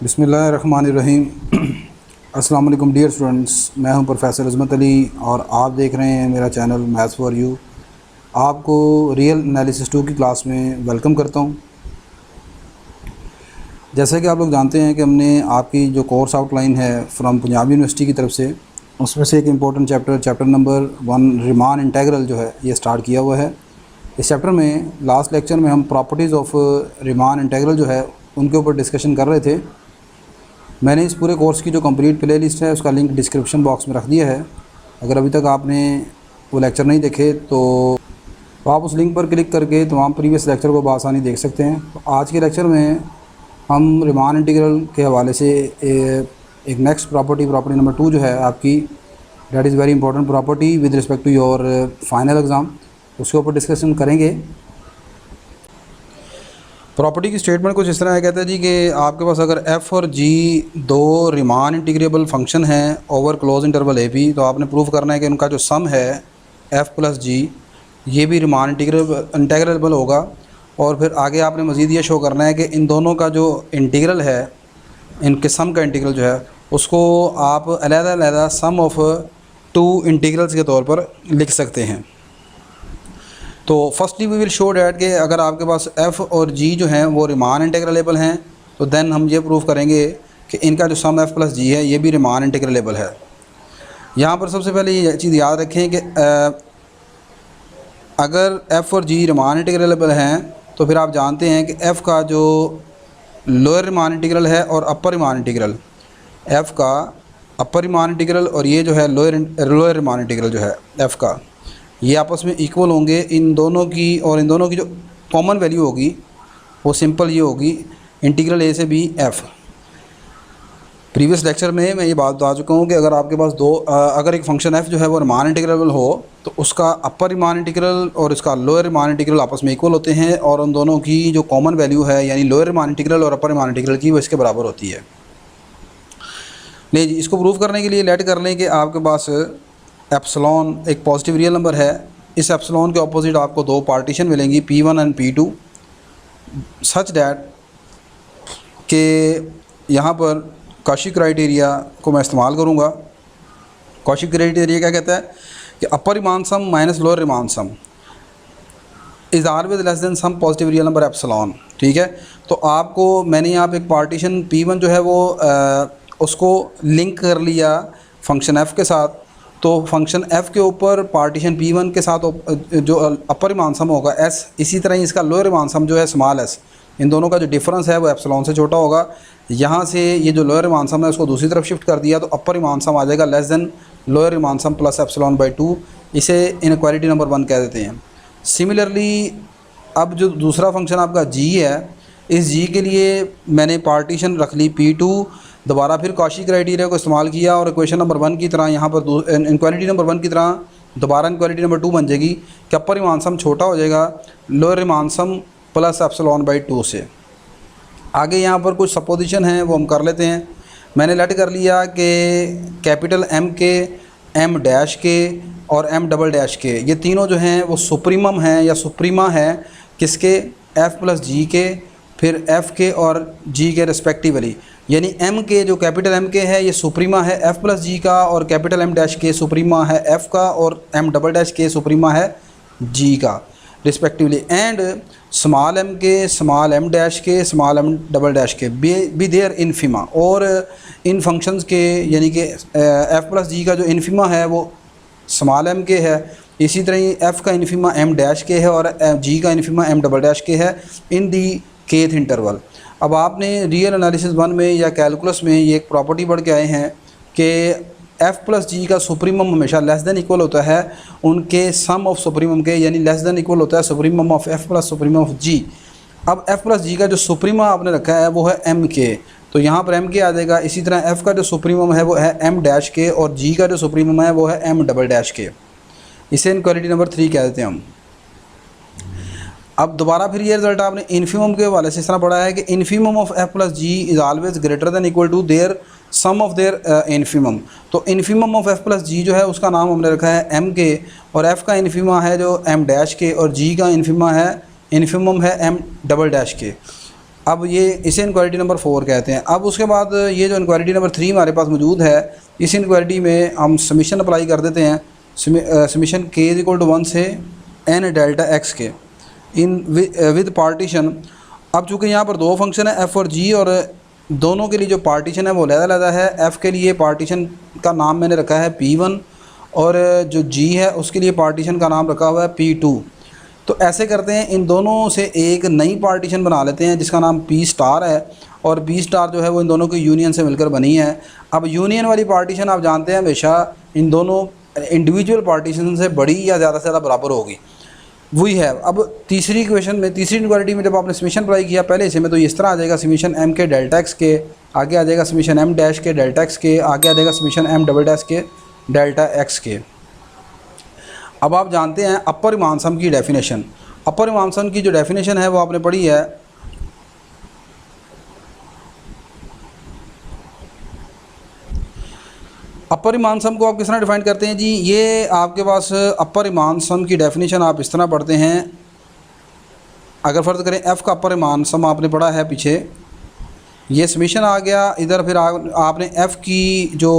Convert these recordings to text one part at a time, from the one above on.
बिस्मिल्लाहिर्रहमानिर्रहीम। अस्सलाम वालेकुम डियर स्टूडेंट्स, मैं हूं प्रोफेसर अज़मत अली और आप देख रहे हैं मेरा चैनल मैथ्स फॉर यू। आपको रियल एनालिसिस 2 की क्लास में वेलकम करता हूं। जैसा कि आप लोग जानते हैं कि हमने आपकी जो कोर्स आउटलाइन है फ्रॉम पंजाब यूनिवर्सिटी की तरफ से, उसमें से एक important chapter number 1 Riemann integral जो है ये स्टार्ट किया हुआ है। इस चैप्टर में लास्ट लेक्चर में हम प्रॉपर्टीज़ ऑफ रिमान इंटेग्रल जो है उनके ऊपर डिस्कशन कर रहे थे। मैंने इस पूरे कोर्स की जो कंप्लीट प्लेलिस्ट है उसका लिंक डिस्क्रिप्शन बॉक्स में रख दिया है। अगर अभी तक आपने वो लेक्चर नहीं देखे तो आप उस लिंक पर क्लिक करके तमाम प्रीवियस लेक्चर को बआसानी देख सकते हैं। तो आज के लेक्चर में हम रिमान इंटीग्रल के हवाले से एक नेक्स्ट प्रॉपर्टी नंबर 2 जो है आपकी, that is very important property with respect to your final exam, उसके ऊपर डिस्कशन करेंगे। प्रॉपर्टी की स्टेटमेंट कुछ इस तरह है, कहता है जी कि आपके पास अगर f और g दो रिमान इंटीग्रेबल फंक्शन हैं over closed interval a b, तो आपने प्रूव करना है कि उनका जो सम है f प्लस g ये भी रिमान इंटीग्रेबल होगा। और फिर आगे आपने मज़ीद ये शो करना है कि इन दोनों का जो इंटीग्रल है, इनके सम का इंटीग्रल जो है उसको आप अलग-अलग सम ऑफ 2 इंटीग्रल्स के तौर पर लिख सकते हैं। तो firstly we will show that कि अगर आपके पास f और g जो हैं वो रिमान इंटीग्रेबल हैं, तो देन हम ये प्रूव करेंगे कि इनका जो सम f प्लस g है ये भी रिमान इंटीग्रेबल है। यहाँ पर सबसे पहले ये चीज़ याद रखें कि अगर f और g रिमान इंटीग्रेबल हैं तो फिर आप जानते हैं कि f का जो लोअर रिमान इंटीग्रल है और अपर रिमान इंटीग्रल, f का अपर रिमान इंटीग्रल और ये जो है लोअर रिमान इंटीग्रल जो है f का, ये आपस में इक्वल होंगे। इन दोनों की और इन दोनों की जो कॉमन वैल्यू होगी वो सिंपल ये होगी, इंटीग्रल a से b f। प्रीवियस लेक्चर में मैं ये बात बता चुका हूँ कि अगर आपके पास अगर एक फंक्शन f जो है वो रिमान इंटीग्रेबल हो तो उसका अपर रिमान इंटीग्रल और इसका लोअर रिमान इंटीग्रल आपस में इक्वल होते हैं और उन दोनों की जो कॉमन वैल्यू है यानी लोअर रिमान इंटीग्रल और अपर रिमान इंटीग्रल की वो इसके बराबर होती है। नहीं जी, इसको प्रूव करने के लिए लेट कर लें कि आपके पास एप्सिलॉन एक पॉजिटिव रियल नंबर है। इस एप्सिलॉन के ऑपोजिट आपको दो पार्टीशन मिलेंगी P1 and P2, such that कि यहाँ पर कॉची क्राइटेरिया को मैं इस्तेमाल करूँगा। कॉची क्राइटेरिया क्या कहता है कि upper Riemann sum minus lower Riemann sum is always less than some positive real number epsilon. ठीक है, तो आपको मैंने यहाँ पे एक पार्टीशन P1 जो है वो उसको लिंक कर लिया फंक्शन f के साथ। तो फंक्शन f के ऊपर पार्टीशन P1 के साथ जो अपर रिमान सम होगा s, इसी तरह ही इसका लोअर रिमान सम जो है स्मॉल s, इन दोनों का जो डिफरेंस है वो एप्सिलॉन से छोटा होगा। यहाँ से ये जो लोअर रिमान सम है उसको दूसरी तरफ शिफ्ट कर दिया तो अपर रिमान सम आ जाएगा less than lower Riemann sum plus epsilon by 2। इसे इनइक्वालिटी नंबर 1 कह देते हैं। सिमिलरली अब जो दूसरा फंक्शन आपका g है, इस g के लिए मैंने पार्टीशन रख ली P2, दोबारा फिर कॉची क्राइटेरिया को इस्तेमाल किया और इक्वेशन नंबर 1 की तरह यहाँ पर इनक्वालिटी नंबर 1 की तरह दोबारा इनक्वालिटी नंबर 2 बन जाएगी कि अपर रिमान सम छोटा हो जाएगा lower Riemann sum plus epsilon by 2 से। आगे यहाँ पर कुछ सपोजिशन हैं वो हम कर लेते हैं। मैंने लेट कर लिया कि कैपिटल M के, M डैश के और M डबल डैश के, ये तीनों जो हैं वो सुप्रीमम हैं या सुप्रीमा है किसके, F प्लस G के, फिर F के और G के रिस्पेक्टिवली। यानी M के जो कैपिटल M के है ये सुप्रीमा है F प्लस G का और कैपिटल M डैश के सुप्रीमा है F का और M डबल डैश के सुप्रीमा है G का रिस्पेक्टिवली। एंड स्मॉल m के, स्मॉल m डैश के, स्मॉल m डबल डैश के बी देयर इन्फीमा। और इन फंक्शंस के यानी कि F प्लस G का जो इन्फीमा है वो स्मॉल m के है, इसी तरह ही F का इन्फीमा M डैश के है और G का इन्फीमा M डबल डैश के है इन दी kth इंटरवल। अब आपने रियल एनालिसिस 1 में या कैलकुलस में ये एक प्रॉपर्टी पढ़ के आए हैं कि f प्लस जी का सुप्रीमम हमेशा लेस देन इक्वल होता है उनके सम ऑफ सुप्रीमम के, यानी लेस देन इक्वल होता है supremum of f plus supremum of g। अब f प्लस जी का जो सुप्रीमा आपने रखा है वो है m के, तो यहाँ पर m के आ जाएगा। इसी तरह f का जो सुप्रीमम है वो है m डैश के और g का जो सुप्रीमम है वो है m डबल डैश के। इसे इनक्वालिटी नंबर 3 कह देते हैं हम। अब दोबारा फिर ये रिजल्ट आपने इन्फीमम के हवाले से इस तरह पढ़ा है कि infimum of f plus G is always greater than equal to their sum of their infimum. तो infimum of f plus G जो है उसका नाम हमने रखा है m के, और f का इन्फीमा है जो m डैश के और g का इन्फीमा है इन्फीमम है m डबल डैश के। अब ये इसे इनक्वालिटी नंबर 4 कहते हैं। अब उसके बाद ये जो इनक्वालिटी नंबर 3 हमारे पास मौजूद है, इस इनक्वालिटी में हम समीशन अप्लाई कर देते हैं। Summation k is equal to 1 से n डेल्टा x के इन विद पार्टीशन। अब चूँकि यहाँ पर दो फंक्शन है f और g, और दोनों के लिए जो पार्टीशन है वो अलग-अलग है। f के लिए पार्टीशन का नाम मैंने रखा है p1, और जो g है उसके लिए पार्टीशन का नाम रखा हुआ है p2। तो ऐसे करते हैं, इन दोनों से एक नई पार्टीशन बना लेते हैं जिसका नाम p स्टार है, और p स्टार जो है वो इन दोनों की यूनियन से मिलकर बनी है। अब यूनियन वाली पार्टीशन आप जानते हैं हमेशा इन दोनों इंडिविजुअल पार्टीशन से बड़ी या ज़्यादा से ज़्यादा बराबर होगी, वही है। अब तीसरी इक्वेशन में, तीसरी इनक्वालिटी में जब आपने समीशन अप्लाई किया पहले इसे में, तो इस तरह आ जाएगा समीशन m के डेल्टा x के, आगे आ जाएगा समीशन m डैश के डेल्टा x के, आगे आ जाएगा समीशन m डबल डैश के डेल्टा x के। अब आप जानते हैं अपर रीमान सम की डेफिनेशन। अपर रीमान सम की जो डेफिनेशन है वो आपने पढ़ी है। अपर रीमान सम को आप किस तरह डिफाइन करते हैं जी? ये आपके पास अपर रीमान सम की डेफिनेशन आप इस तरह पढ़ते हैं। अगर फ़र्ज़ करें f का अपर रीमान सम आपने पढ़ा है पीछे, ये समीशन आ गया इधर, फिर आपने f की जो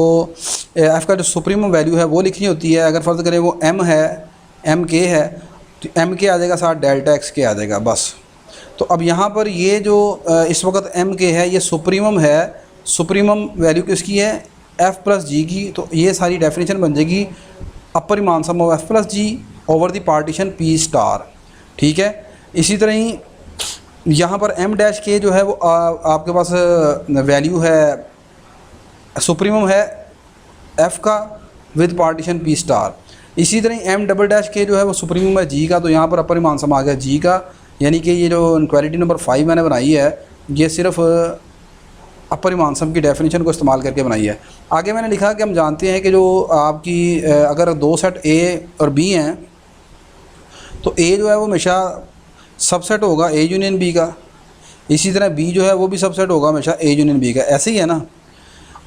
f का जो सुप्रीमम वैल्यू है वो लिखनी होती है। अगर फ़र्ज़ करें वो m है, m k है, तो m k आ जाएगा साथ डेल्टा x के आ जाएगा बस। तो अब यहाँ पर ये जो इस वक्त m k है ये सुप्रीमम है, सुप्रीमम वैल्यू किसकी है? f प्लस जी की। तो ये सारी डेफिनेशन बन जाएगी upper Riemann sum of f plus g over the partition p star, ठीक है। इसी तरह ही यहाँ पर m डैश के जो है वो आपके पास वैल्यू है, सुप्रीमम है f का विद पार्टीशन p स्टार। इसी तरह m डबल डैश के जो है वो सुप्रीमम है g का, तो यहाँ पर अपर रीमान सम आ गया g का। यानी कि ये जो इनक्वालिटी नंबर 5 मैंने बनाई है ये सिर्फ अपर रीमान सम की डेफिनेशन को इस्तेमाल करके बनाई है। आगे मैंने लिखा कि हम जानते हैं कि जो आपकी अगर दो सेट a और b हैं तो a जो है वो हमेशा सबसेट होगा a यूनियन b का, इसी तरह b जो है वो भी सबसेट होगा हमेशा a यूनियन b का, ऐसे ही है ना।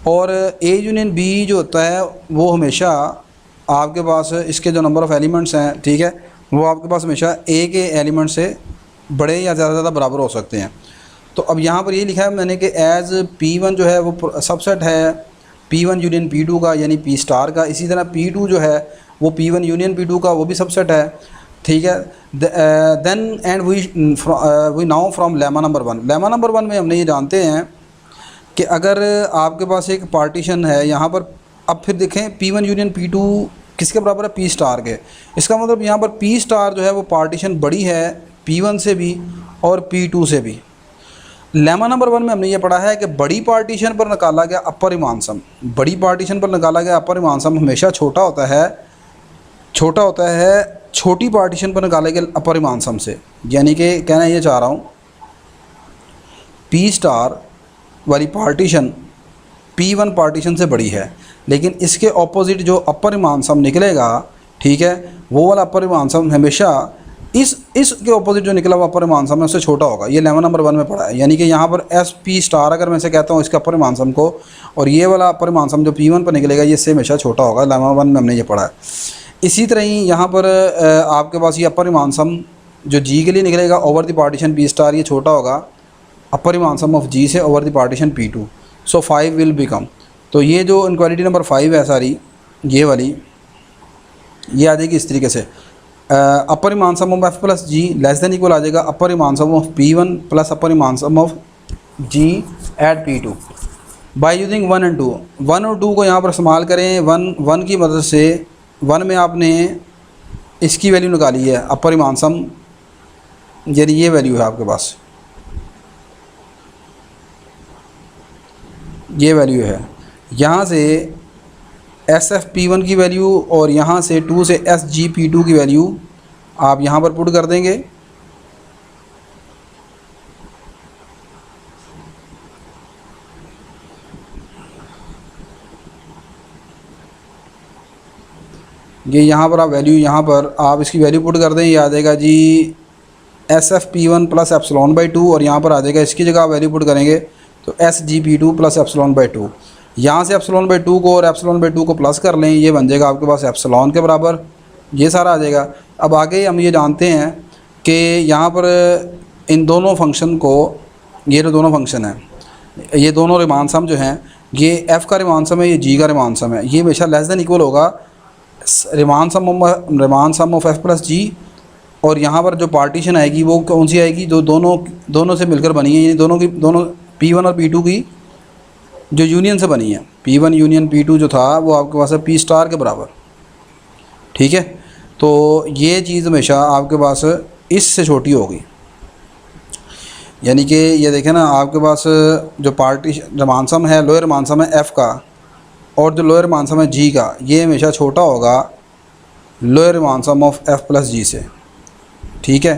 और a यूनियन b जो होता है वो हमेशा आपके पास इसके जो नंबर ऑफ़ एलिमेंट्स हैं, ठीक है, वो आपके पास हमेशा a के एलिमेंट से बड़े या ज़्यादा बराबर हो सकते हैं। तो अब यहाँ पर ये लिखा है मैंने कि एज़ p1 जो है वो सबसेट है p1 यूनियन p2 का, यानी p स्टार का। इसी तरह p2 जो है वो p1 यूनियन p2 का, वो भी सबसेट है, ठीक है। Then and we now from lemma number 1। Lemma number 1 में हमने ये जानते हैं कि अगर आपके पास एक पार्टीशन है यहाँ पर, अब फिर देखें p1 यूनियन p2 किसके बराबर है? p स्टार के। इसका मतलब यहाँ पर p स्टार जो है वो पार्टीशन बड़ी है p1 से भी और p2 से भी। लेमा नंबर 1 में हमने ये पढ़ा है कि बड़ी पार्टीशन पर निकाला गया अपर रीमान सम, बड़ी पार्टीशन पर निकाला गया अपर रीमान सम हमेशा छोटा होता है छोटी पार्टीशन पर निकाले गए अपर रीमान सम से। यानी कि कहना ये चाह रहा हूँ p स्टार वाली पार्टीशन p1 पार्टीशन से बड़ी है, लेकिन इसके ऑपोजिट जो अपर रीमान सम निकलेगा, ठीक है, वो वाला अपर रीमान सम हमेशा इसके ऑपोजिट जो निकला हुआ अपर रीमान सम है उससे छोटा होगा। ये लेमा नंबर 1 में पढ़ा है। यानी कि यहाँ पर एस पी स्टार अगर मैं से कहता हूँ इसके अपर रीमान सम को, और ये वाला अपर रीमान सम जो p1 पर निकलेगा ये इससे हमेशा छोटा होगा। लेमा 1 में हमने ये पढ़ा है। इसी तरह ही यहाँ पर आपके पास ये अपर रीमान सम जो g के लिए निकलेगा over the partition p star, ये छोटा होगा अपर रीमान सम ऑफ g से over the partition p2। So 5 will become, तो ये जो इनक्वालिटी नंबर 5 है सारी ये वाली, ये आ जाएगी इस तरीके से। Upper Riemann sum of f plus g less than equal आ जाएगा upper Riemann sum of p1 plus upper Riemann sum of g at p2 by using 1 and 2। 1 और 2 को यहाँ पर इस्तेमाल करें। 1 की मदद से 1 में आपने इसकी वैल्यू निकाली है अपर रीमान सम, यानी ये वैल्यू है आपके पास, ये वैल्यू है। यहाँ से एस एफ p1 की वैल्यू और यहाँ से 2 से एस जी p2 की वैल्यू आप यहाँ पर पुट कर देंगे। ये यहाँ पर आप वैल्यू, यहाँ पर आप इसकी वैल्यू पुट कर दें, ये आ जाएगा G S F p1 plus epsilon by 2, और यहाँ पर आ जाएगा इसकी जगह आप वैल्यू पुट करेंगे तो S G p2 plus epsilon by 2। यहाँ से एप्सिलॉन बाई 2 को और एप्सिलॉन बाई 2 को प्लस कर लें, ये बन जाएगा आपके पास एप्सिलॉन के बराबर, ये सारा आ जाएगा। अब आगे हम ये जानते हैं कि यहाँ पर इन दोनों फंक्शन को ये जो दोनों फंक्शन हैं, ये दोनों रिमान सम जो हैं, ये एफ़ का रिमान सम है, ये जी का रिमान सम है, ये हमेशा लेस देन इक्वल होगा Riemann sum of f plus g. और यहाँ पर जो पार्टीशन आएगी वो कौन सी आएगी, जो दोनों से मिलकर बनी है, ये दोनों P1 और P2 की जो यूनियन से बनी है। P1 यूनियन P2 जो था वो आपके पास है P स्टार के बराबर, ठीक है। तो ये चीज़ हमेशा आपके पास इससे छोटी होगी, यानी कि ये देखें ना, आपके पास जो रिमान सम है, लोअर रिमान सम है एफ़ का, और जो लोअर रिमान सम है जी का, ये हमेशा छोटा होगा lower Riemann sum of f plus g से, ठीक है।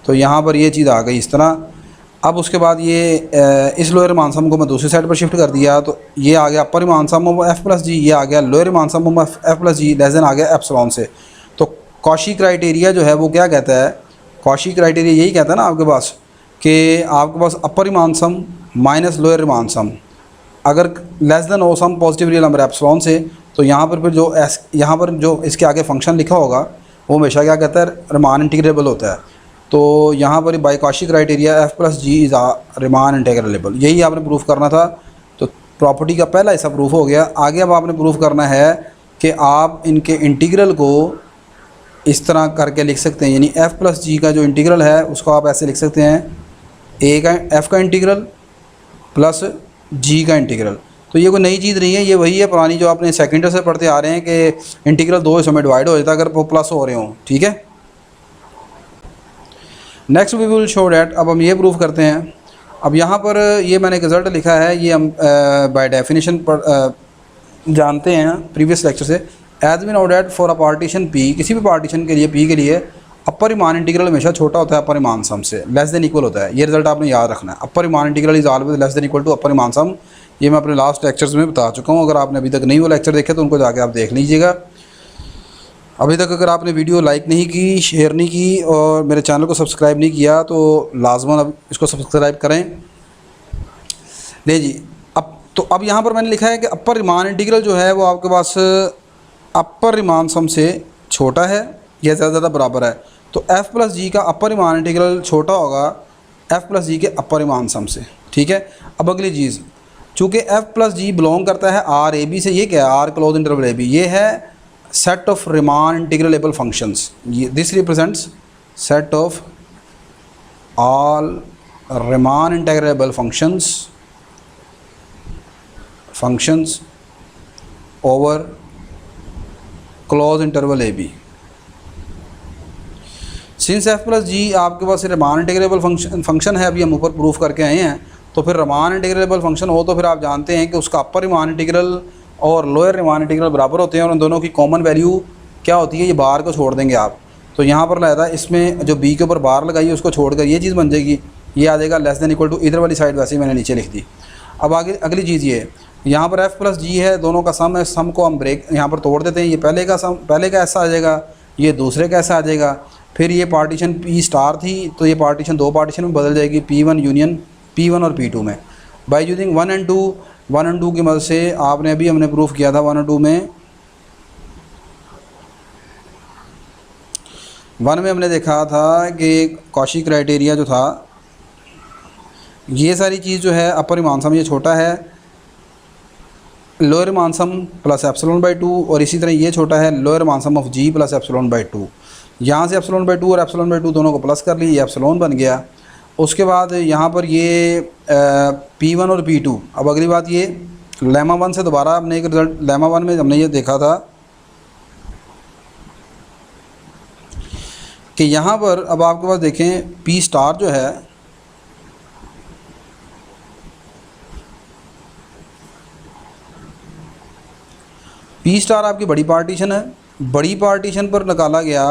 तो यहाँ पर ये चीज़ आ गई इस तरह। अब उसके बाद ये इस लोअर रिमान सम को मैं दूसरी साइड पर शिफ्ट कर दिया, तो ये आ गया upper Riemann sum of f plus g, ये आ गया lower Riemann sum of f plus g less than आ गया एप्सिलॉन से। तो कॉशी क्राइटेरिया जो है वो क्या कहता है, कॉशी क्राइटेरिया यही कहता है ना आपके पास कि आपके पास upper Riemann sum minus lower Riemann sum अगर लेस देन हो some positive real number epsilon से, तो यहाँ पर फिर यहाँ पर जो इसके आगे फंक्शन लिखा होगा वो हमेशा क्या कहता है, रिमान इंटीग्रेबल होता है। तो यहाँ पर by Cauchy criteria F plus G is Riemann integrable, यही आपने प्रूफ करना था। तो प्रॉपर्टी का पहला हिस्सा प्रूफ हो गया। आगे अब आपने प्रूफ करना है कि आप इनके इंटीग्रल को इस तरह करके लिख सकते हैं, यानी एफ़ प्लस जी का जो इंटीग्रल है उसको आप ऐसे लिख सकते हैं, ए का एफ़ का इंटीग्रल प्लस जी का इंटीग्रल। तो ये कोई नई चीज़ नहीं है, ये वही है पुरानी जो आपने सेकेंड से पढ़ते आ रहे हैं कि इंटीग्रल दो हिस्सों में डिवाइड हो जाता है अगर वो प्लस हो रहे हों, ठीक है। Next we will show that, अब हम ये प्रूफ करते हैं। अब यहाँ पर ये मैंने एक रिज़ल्ट लिखा है, ये हम बाय डेफिनेशन पर जानते हैं प्रीवियस लेक्चर से। As we know that for a partition P, किसी भी पार्टीशन के लिए पी के लिए अपर रिमान इंटीग्रल हमेशा छोटा होता है अपर रिमान सम से, लेस देन इक्वल होता है। ये रिजल्ट आपने याद रखना है, upper Riemann integral is always less than equal to upper Riemann sum. ये मैं अपने लास्ट लेक्चर्स में बता चुका हूँ, अगर आपने अभी तक नहीं वो लेक्चर देखे तो उनको जाके आप देख लीजिएगा। अभी तक अगर आपने वीडियो लाइक नहीं की, शेयर नहीं की और मेरे चैनल को सब्सक्राइब नहीं किया तो लाजमन अब इसको सब्सक्राइब करें। ले जी, अब यहाँ पर मैंने लिखा है कि अपर रिमान इंटीग्रल जो है वो आपके पास अपर रिमान सम से छोटा है या ज़्यादा बराबर है। तो एफ़ प्लस जी का अपर रिमान इंटीग्रल छोटा होगा एफ़ प्लस जी के अपर रिमान सम से, ठीक है। अब अगली चीज़, चूँकि एफ़ प्लस जी बिलोंग करता है आर ए बी से, ये क्या है, आर क्लोज इंटरवल ए बी, ये है set of Riemann integrable functions. ये this represents set of all Riemann integrable functions over closed interval A b. Since f plus g आपके पास रिमान इंटीग्रेबल फंक्शन है, अभी हम ऊपर प्रूफ करके आए हैं, तो फिर रिमान इंटीग्रेबल फंक्शन हो तो फिर आप जानते हैं कि उसका अपर रिमान इंटीग्रल और लोअर रिमान इंटीग्रल बराबर होते हैं और उन दोनों की कॉमन वैल्यू क्या होती है, ये बार को छोड़ देंगे आप। तो यहाँ पर लगाया था, इसमें जो बी के ऊपर बार लगाई उसको छोड़कर ये चीज़ बन जाएगी, ये आ जाएगा लेस देन इक्वल टू, इधर वाली साइड वैसे ही मैंने नीचे लिख दी। अब आगे अगली चीज़ ये, यहाँ पर एफ़ प्लस जी है, दोनों का सम है, सम को हम ब्रेक यहाँ पर तोड़ देते हैं। ये पहले का ऐसा आ जाएगा, ये दूसरे का ऐसा आ जाएगा। फिर ये पार्टीशन पी स्टार थी तो ये पार्टीशन दो पार्टीशन में बदल जाएगी, P1 यूनियन P1 और P2 में। बाय यूजिंग 1 एंड 2 की मदद से आपने अभी हमने प्रूफ किया था 1 और 2 में। 1 में हमने देखा था कि कॉशी क्राइटेरिया जो था, ये सारी चीज़ जो है अपर रिमान सम ये छोटा है lower Riemann sum plus epsilon by 2, और इसी तरह ये छोटा है lower Riemann sum of G plus epsilon by 2। यहाँ से एप्सिलॉन बाई 2 और एप्सिलॉन बाई 2 दोनों को प्लस कर ली, ये एप्सिलॉन बन गया। उसके बाद यहाँ पर ये P1 और P2। अब अगली बात ये लेमा 1 से दोबारा हमने एक रिजल्ट, लेमा 1 में हमने ये देखा था कि यहाँ पर अब आपके पास देखें P स्टार जो है P स्टार आपकी बड़ी पार्टीशन है, बड़ी पार्टीशन पर निकाला गया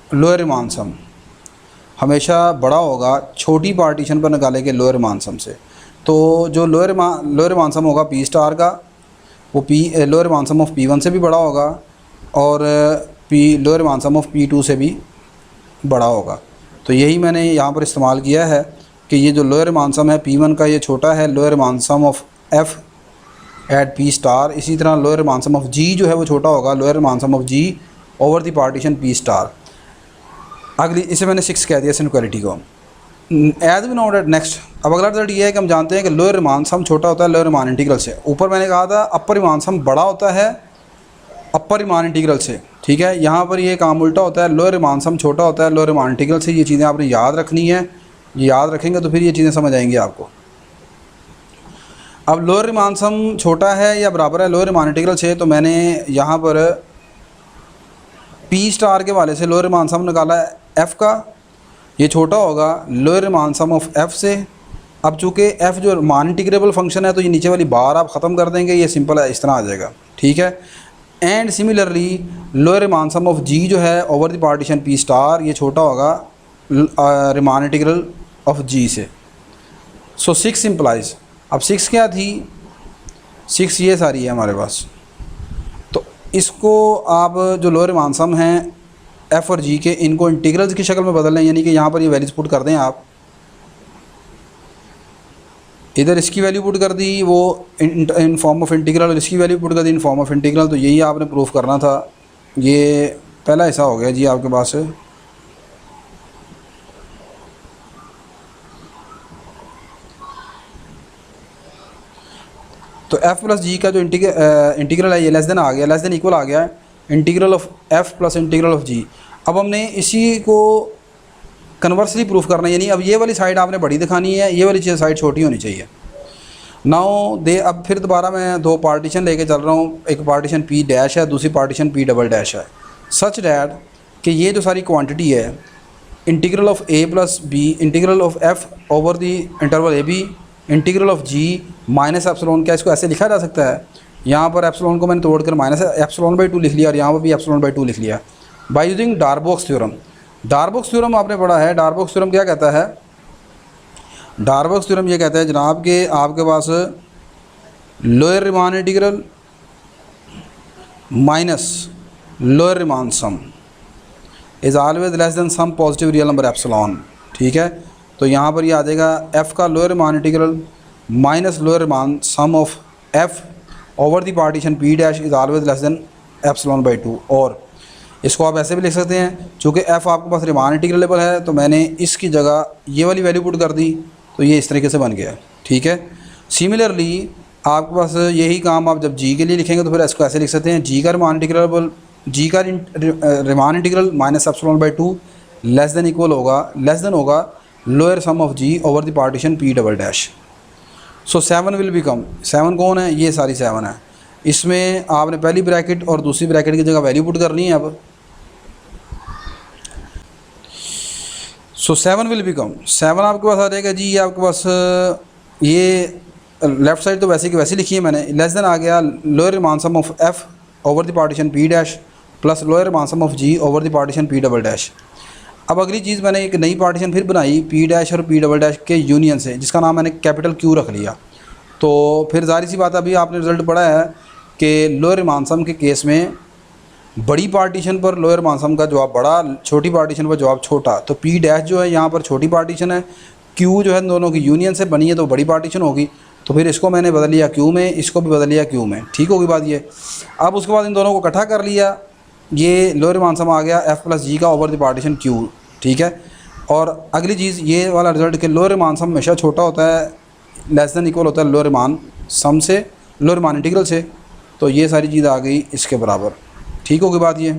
लोअर रिमान सम हमेशा बड़ा होगा छोटी पार्टीशन पर निकाले गए लोअर रिमान सम से। तो जो लोअर रिमान सम होगा P स्टार का, वो lower Riemann sum of P1 से भी बड़ा होगा और lower Riemann sum of P2 से भी बड़ा होगा। तो यही मैंने यहाँ पर इस्तेमाल किया है कि ये जो लोअर रिमान सम है P1 का ये छोटा है lower Riemann sum of F at P star. इसी तरह lower Riemann sum of G जो है वो छोटा होगा lower Riemann sum of G over the partition P star. अगली इसे मैंने 6 कह दिया इनक्वालिटी को। As we note at next, अब अगला रिजल्ट ये है कि हम जानते हैं कि लोअर रिमान सम छोटा होता है लोअर रिमान इंटीग्रल से। ऊपर मैंने कहा था अपर रिमान सम बड़ा होता है अपर रिमान इंटीग्रल से, ठीक है। यहाँ पर ये काम उल्टा होता है, लोअर रिमान सम छोटा होता है लोअर रिमान इंटीग्रल से। ये चीज़ें आपने याद रखनी है, ये याद रखेंगे तो फिर ये चीज़ें समझ आएंगी आपको। अब लोअर रिमान सम छोटा है या बराबर है लोअर रिमान इंटीग्रल से, तो मैंने यहाँ पर पी स्टार के वाले से लोअर रिमान सम निकाला है एफ़ का, ये छोटा होगा lower Riemann sum of F से। अब चूँकि एफ़ जो मान इंटीग्रेबल फंक्शन है तो ये नीचे वाली बार आप ख़त्म कर देंगे, ये सिंपल है, इस तरह आ जाएगा, ठीक है। And similarly lower Riemann sum of g जो है over the partition P star, ये छोटा होगा रिमान इंटीग्रल ऑफ जी से। सो 6 सिंपलाइज। अब 6 क्या थी, 6 ये सारी है हमारे पास। तो इसको आप जो लोअर रिमान सम हैं एफ़ और जी के, इनको इंटीग्रल्स की शक्ल में बदल लें, यानी कि यहाँ पर ये वैल्यूज पुट कर दें आप। इधर इसकी वैल्यू पुट कर दी वो इन फॉर्म ऑफ इंटीग्रल, और इसकी वैल्यू पुट कर दी इन फॉर्म ऑफ इंटीग्रल। तो यही आपने प्रूफ करना था। ये पहला हिस्सा हो गया जी आपके पास। तो एफ़ प्लस जी का जो इंटीग्रल है ये लेस देन आ गया, लेस देन इक्वल आ गया integral of f plus integral of g. अब हमने इसी को कन्वर्सली प्रूफ करना है, यानी अब ये वाली साइड आपने बड़ी दिखानी है, ये वाली साइड छोटी होनी चाहिए। नाउ दे, अब फिर दोबारा मैं 2 पार्टीशन लेके चल रहा हूँ, एक पार्टीशन पी डैश है, दूसरी पार्टीशन पी डबल डैश है, सच डैट कि ये जो सारी क्वांटिटी है integral of A plus B, integral of F over the interval A B, integral of ji minus epsilon. क्या इसको ऐसे लिखा जा सकता है, यहाँ पर एप्सिलॉन को मैंने तोड़कर माइनस एप्सिलॉन बाई 2 लिख लिया और यहाँ पर भी एप्सिलॉन बाई 2 लिख लिया बाय यूजिंग डार्बोक्स थ्योरम। डार्बोक्स थ्योरम आपने पढ़ा है। डार्बोक्स थ्योरम क्या कहता है, डार्बोक्स थ्योरम ये कहता है जनाब कि आपके पास lower Riemann integral minus lower Riemann sum is always less than some positive real number epsilon, ठीक है। तो यहाँ पर ये आ जाएगा एफ़ का lower Riemann integral minus lower Riemann sum of F over the partition P dash is always less than epsilon by 2। और इसको आप ऐसे भी लिख सकते हैं, चूँकि एफ़ आपके पास रिमान इंटीग्रेबल है तो मैंने इसकी जगह ये वाली वैल्यू पुट कर दी, तो ये इस तरीके से बन गया, ठीक है। सिमिलरली आपके पास यही काम आप जब जी के लिए लिखेंगे तो फिर इसको ऐसे लिख सकते हैं, जी का रिमान इंटीग्रेबल, जी का Riemann integral minus epsilon by 2 less than equal होगा, लेस देन होगा lower sum of G over the partition P double dash. So 7 will become, 7 कौन है, ये सारी 7 है। इसमें आपने पहली ब्रैकेट और दूसरी ब्रैकेट की जगह वैल्यू पुट करनी है। अब सो 7 विल बिकम, 7 आपके पास आ जाएगा जी, आपके पास ये लेफ़्ट साइड तो वैसे की वैसे लिखी है मैंने, लेस देन आ गया lower Riemann sum of F over the partition P dash plus lower Riemann sum of G over the partition P double dash. अब अगली चीज़ मैंने एक नई पार्टीशन फिर बनाई पी डैश और पी डबल डैश के यूनियन से, जिसका नाम मैंने कैपिटल क्यू रख लिया। तो फिर ज़ाहिर सी बात, अभी आपने रिज़ल्ट पढ़ा है कि लोअर रिमान सम के केस में बड़ी पार्टीशन पर लोअर रिमान सम का जवाब बड़ा, छोटी पार्टीशन पर जवाब छोटा। तो पी डैश जो है यहाँ पर छोटी पार्टीशन है, क्यू जो है दोनों की यूनियन से बनी है तो बड़ी पार्टीशन होगी। तो फिर इसको मैंने बदल लिया क्यू में, इसको भी बदल लिया क्यू में, ठीक होगी बात ये। अब उसके बाद इन दोनों को इकट्ठा कर लिया, ये लोअर रिमान सम आ गया एफ़ प्लस जी का ओवर द पार्टीशन क्यू, ठीक है। और अगली चीज़ ये वाला रिजल्ट कि लोअर रिमान सम हमेशा छोटा होता है, लेस देन इक्वल होता है लोअर रिमान सम से, लोअर रिमान इंटीग्रल से। तो ये सारी चीज़ आ गई इसके बराबर, ठीक होगी बात ये।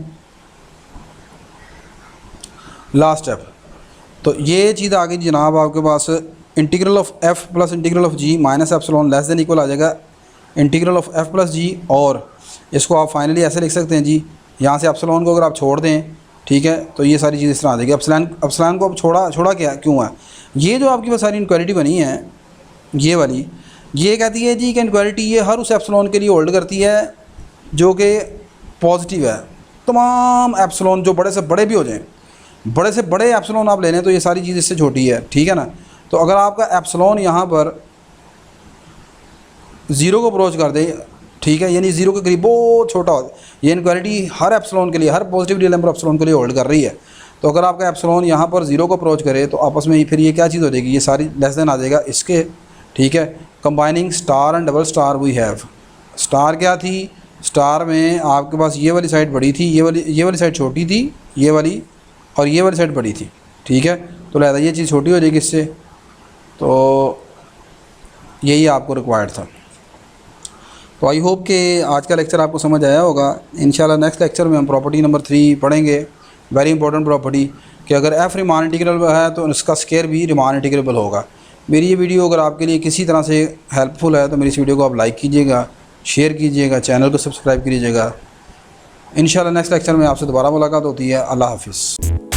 लास्ट स्टेप, तो ये चीज़ आ गई जनाब आपके पास integral of f plus integral of ji minus epsilon less than equal आ जाएगा integral of f plus g. और इसको आप फाइनली ऐसे लिख सकते हैं जी, यहाँ से एप्सिलॉन को अगर आप छोड़ दें, ठीक है, तो ये सारी चीज़ इस तरह आ जाएगी। एप्सिलॉन को अब छोड़ा क्या क्यों है, ये जो आपकी पास सारी इनक्वालिटी बनी है ये वाली, ये कहती है जी कि इनक्वालिटी ये हर उस एप्सिलॉन के लिए होल्ड करती है जो कि पॉजिटिव है। तमाम एप्सिलॉन जो बड़े से बड़े भी हो जाएं, बड़े से बड़े एप्सिलॉन आप ले लें तो ये सारी चीज़ इससे छोटी है, ठीक है ना। तो अगर आपका एप्सिलॉन यहाँ पर 0 को अप्रोच कर दे, ठीक है, यानी 0 के करीब बहुत छोटा हो, ये इनक्वालिटी हर एप्सिलॉन के लिए, हर पॉजिटिव रियल नंबर एप्सिलॉन के लिए होल्ड कर रही है। तो अगर आपका एप्सिलॉन यहाँ पर 0 को अप्रोच करे तो आपस में फिर ये क्या चीज़ हो जाएगी, ये सारी लेस देन आ जाएगा इसके, ठीक है। Combining star and double star we have, star क्या थी, स्टार में आपके पास ये वाली साइड बड़ी थी, ये वाली साइड छोटी थी, ये वाली और ये वाली साइड बड़ी थी, ठीक है। तो लिहाजा ये चीज़ छोटी हो जाएगी इससे, तो यही आपको रिक्वायर्ड था। तो आई होप कि आज का लेक्चर आपको समझ आया होगा। इंशाल्लाह नेक्स्ट लेक्चर में हम प्रॉपर्टी नंबर 3 पढ़ेंगे, वेरी इंपॉर्टेंट प्रॉपर्टी, कि अगर एफ़ रिमान इंटीग्रल है तो इसका स्क्वायर भी रिमान इंटीग्रेबल होगा। मेरी ये वीडियो अगर आपके लिए किसी तरह से हेल्पफुल है तो मेरी इस वीडियो को आप लाइक कीजिएगा, शेयर कीजिएगा, चैनल को सब्सक्राइब कीजिएगा। इंशाल्लाह नेक्स्ट लेक्चर में आपसे दोबारा मुलाकात होती है। अल्लाह हाफ़िज़।